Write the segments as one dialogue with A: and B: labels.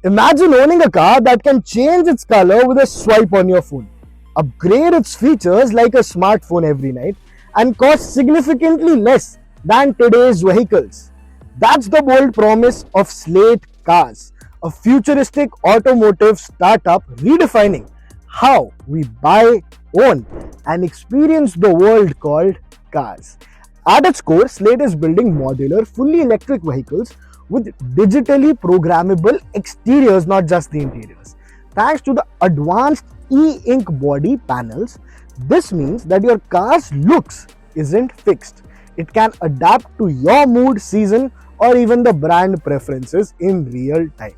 A: Imagine owning a car that can change its color with a swipe on your phone, upgrade its features like a smartphone every night, and cost significantly less than today's vehicles. That's the bold promise of Slate Cars, a futuristic automotive startup redefining how we buy, own, and experience the world called cars. At its core, Slate is building modular, fully electric vehicles with digitally programmable exteriors, not just the interiors. Thanks to the advanced e-ink body panels, this means that your car's looks isn't fixed. It can adapt to your mood, season, or even the brand preferences in real time.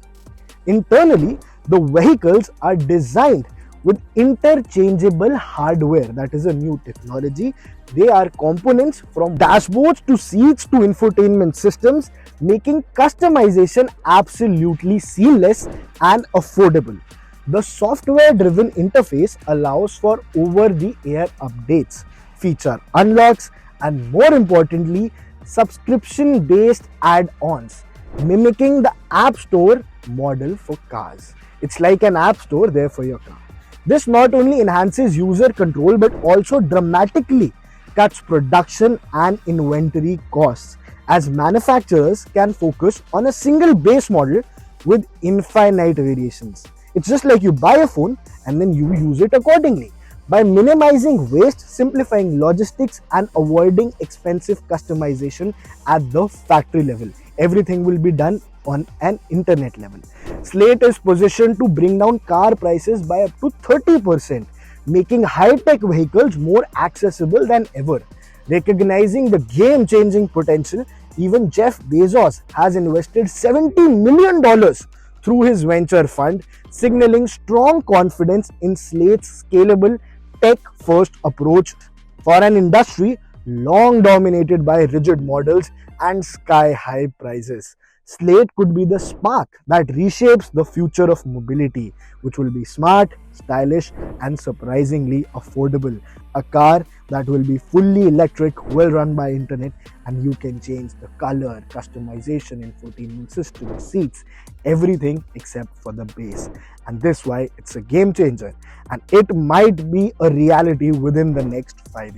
A: Internally, the vehicles are designed with interchangeable hardware. That is a new technology. They are components from dashboards to seats to infotainment systems, making customization absolutely seamless and affordable. The software driven interface allows for over the air updates, feature unlocks, and more importantly, subscription based add ons, mimicking the App Store model for cars. It's like an App Store there for your car. This not only enhances user control but also dramatically cuts production and inventory costs, as manufacturers can focus on a single base model with infinite variations. It's just like you buy a phone and then you use it accordingly. By minimizing waste, simplifying logistics, and avoiding expensive customization at the factory level, everything will be done on an internet level. Slate is positioned to bring down car prices by up to 30%, making high-tech vehicles more accessible than ever. Recognizing the game-changing potential, even Jeff Bezos has invested $70 million through his venture fund, signaling strong confidence in Slate's scalable, tech-first approach for an industry long dominated by rigid models and sky-high prices. Slate could be the spark that reshapes the future of mobility, which will be smart, stylish, and surprisingly affordable. A car that will be fully electric, well run by internet, and you can change the color, customization, infotainment system, seats, everything except for the base. And this why it's a game changer, and it might be a reality within the next 5 years.